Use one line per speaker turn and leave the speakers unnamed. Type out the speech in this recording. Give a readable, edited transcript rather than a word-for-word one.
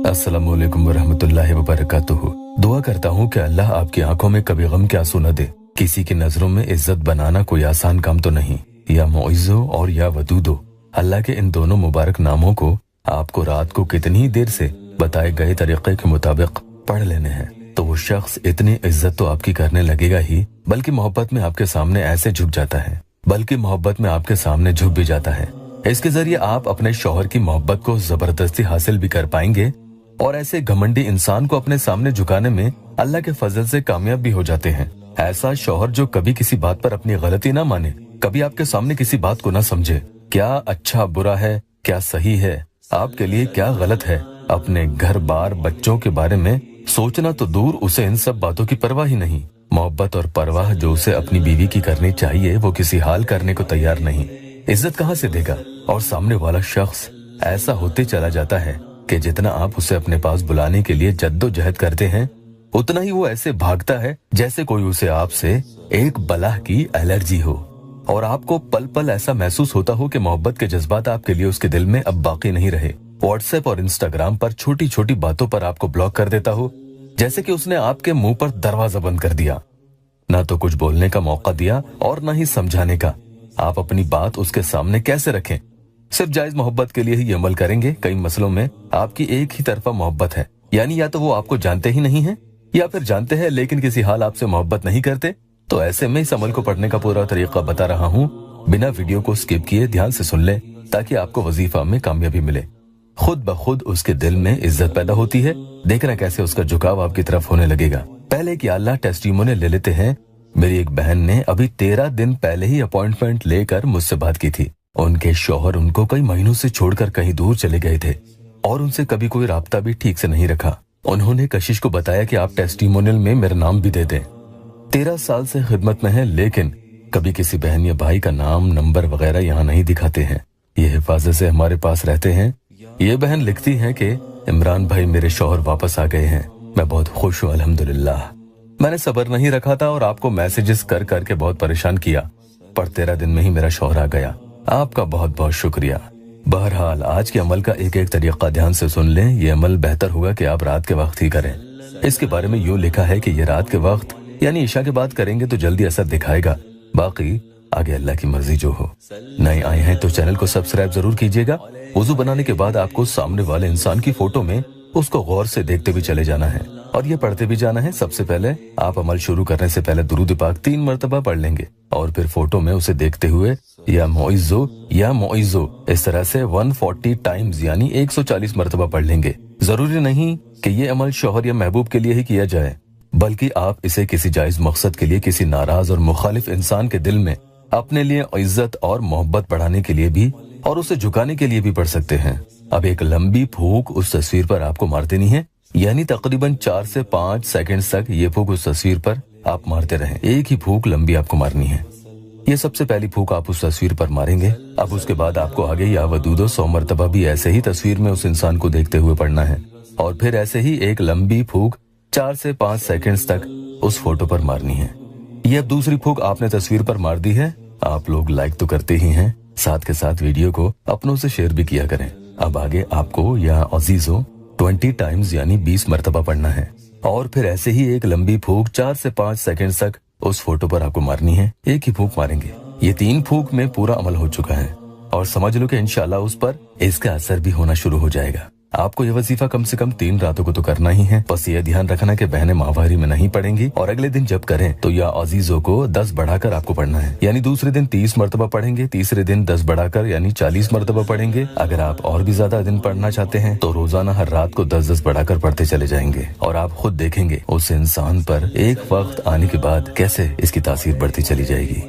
अस्सलामु अलैकुम वरहमतुल्लाहि वबरकातुहू। दुआ करता हूँ कि अल्लाह आपकी आंखों में कभी गम के आंसू न दे। किसी की नजरों में इज्जत बनाना कोई आसान काम तो नहीं। या मुइज़्ज़ो और या वदूदो, अल्लाह के इन दोनों मुबारक नामों को आपको रात को कितनी ही देर से बताए गए तरीके के मुताबिक पढ़ लेने हैं तो वो शख्स इतनी इज्जत तो आपकी करने लगेगा ही, बल्कि मोहब्बत में आपके सामने ऐसे झुक जाता है, झुक भी जाता है। इसके जरिए आप अपने शौहर की मोहब्बत को जबरदस्ती हासिल भी कर पाएंगे और ऐसे घमंडी इंसान को अपने सामने झुकाने में अल्लाह के फजल से कामयाब भी हो जाते हैं। ऐसा शौहर जो कभी किसी बात पर अपनी गलती ना माने, कभी आपके सामने किसी बात को ना समझे, क्या अच्छा बुरा है, क्या सही है, आपके लिए क्या गलत है, अपने घर बार बच्चों के बारे में सोचना तो दूर, उसे इन सब बातों की परवाह ही नहीं। मोहब्बत और परवाह जो उसे अपनी बीवी की करनी चाहिए वो किसी हाल करने को तैयार नहीं। इज्जत कहाँ से देगा? और सामने वाला शख्स ऐसा होते चला जाता है कि जितना आप उसे अपने पास बुलाने के लिए जद्दोजहद करते हैं, उतना ही वो ऐसे भागता है जैसे कोई उसे आपसे एक बलाह की एलर्जी हो, और आपको पल पल ऐसा महसूस होता हो कि मोहब्बत के जज्बात आपके लिए उसके दिल में अब बाकी नहीं रहे। व्हाट्सएप और इंस्टाग्राम पर छोटी छोटी बातों पर आपको ब्लॉक कर देता हो, जैसे कि उसने आपके मुंह पर दरवाजा बंद कर दिया। ना तो कुछ बोलने का मौका दिया और ना ही समझाने का। आप अपनी बात उसके सामने कैसे रखें? सिर्फ जायज मोहब्बत के लिए ही अमल करेंगे। कई मसलों में आपकी एक ही तरफा मोहब्बत है, यानी या तो वो आपको जानते ही नहीं है या फिर जानते हैं लेकिन किसी हाल आपसे मोहब्बत नहीं करते। तो ऐसे में इस अमल को पढ़ने का पूरा तरीका बता रहा हूँ, बिना वीडियो को स्किप किए ध्यान से सुन लें ताकि आपको वजीफा में कामयाबी मिले। खुद ब खुद उसके दिल में इज्जत पैदा होती है। देखना कैसे उसका झुकाव आपकी तरफ होने लगेगा। पहले की अल्लाह टेस्टिमोनियल ले लेते हैं। मेरी एक बहन ने अभी 13 दिन पहले ही अपॉइंटमेंट लेकर मुझसे बात की थी। उनके शौहर उनको कई महीनों से छोड़कर कहीं दूर चले गए थे और उनसे कभी कोई राब्ता भी ठीक से नहीं रखा। उन्होंने कशिश को बताया कि आप टेस्टिमोनियल में मेरा नाम भी दे दें। 13 साल से खिदमत में है, लेकिन कभी किसी बहन या भाई का नाम नंबर वगैरह यहाँ नहीं दिखाते हैं। ये हिफाजत से हमारे पास रहते हैं। ये बहन लिखती हैं कि इमरान भाई, मेरे शौहर वापस आ गए हैं, मैं बहुत खुश हूँ अल्हम्दुलिल्लाह। मैंने सब्र नहीं रखा था और आपको मैसेजेस कर करके बहुत परेशान किया, पर 13 दिन में ही मेरा शौहर आ गया। आपका बहुत बहुत शुक्रिया। बहरहाल आज के अमल का एक एक तरीका ध्यान से सुन लें। ये अमल बेहतर होगा कि आप रात के वक्त ही करें। इसके बारे में यूँ लिखा है कि ये रात के वक्त यानी ईशा के बाद करेंगे तो जल्दी असर दिखाएगा, बाकी आगे अल्लाह की मर्जी जो हो। नए आए हैं तो चैनल को सब्सक्राइब जरूर कीजिएगा। वुजू बनाने के बाद आपको सामने वाले इंसान की फोटो में उसको गौर से देखते भी चले जाना है और ये पढ़ते भी जाना है। सबसे पहले आप अमल शुरू करने से पहले दुरूद पाक 3 मरतबा पढ़ लेंगे और फिर फोटो में उसे देखते हुए या मुइज़्ज़ो इस तरह से 140 टाइम्स यानी 140 मरतबा पढ़ लेंगे। जरूरी नहीं कि ये अमल शौहर या महबूब के लिए ही किया जाए, बल्कि आप इसे किसी जायज मकसद के लिए, किसी नाराज और मुखालिफ इंसान के दिल में अपने लिए इज्जत और मोहब्बत बढ़ाने के लिए भी और उसे झुकाने के लिए भी पढ़ सकते हैं। अब एक लंबी फूंक उस तस्वीर पर आपको मार देनी है, यानी तकरीबन 4 से 5 सेकंड तक ये फूंक उस तस्वीर पर आप मारते रहें। एक ही फूंक लंबी आपको मारनी है। ये सबसे पहली फूंक आप उस तस्वीर पर मारेंगे। अब उसके बाद आपको आगे या वदूदो 100 मरतबा भी ऐसे ही तस्वीर में उस इंसान को देखते हुए पढ़ना है और फिर ऐसे ही एक लंबी फूंक 4 से 5 सेकंड तक उस फोटो पर मारनी है। ये अब दूसरी फूंक आपने तस्वीर पर मार दी है। आप लोग लाइक तो करते ही हैं, साथ के साथ वीडियो को अपनों से शेयर भी किया करें। अब आगे आपको या अजीजों 20 टाइम्स यानी 20 मरतबा पढ़ना है और फिर ऐसे ही एक लंबी फूंक 4 से 5 सेकंड तक उस फोटो पर आपको मारनी है। एक ही फूंक मारेंगे। ये 3 फूंक में पूरा अमल हो चुका है और समझ लो कि इंशाल्लाह उस पर इसका असर भी होना शुरू हो जाएगा। आपको ये वजीफा कम से कम 3 रातों को तो करना ही है। बस ये ध्यान रखना कि बहनें माहवारी में नहीं पढ़ेंगी और अगले दिन जब करें तो या अजीजों को 10 बढ़ाकर आपको पढ़ना है, यानी दूसरे दिन 30 मरतबा पढ़ेंगे, तीसरे दिन 10 बढ़ाकर यानी 40 मरतबा पढ़ेंगे। अगर आप और भी ज्यादा दिन पढ़ना चाहते हैं तो रोजाना हर रात को 10-10 बढ़ाकर पढ़ते चले जाएंगे और आप खुद देखेंगे उस इंसान पर एक वक्त आने के बाद कैसे इसकी तासीर बढ़ती चली जाएगी।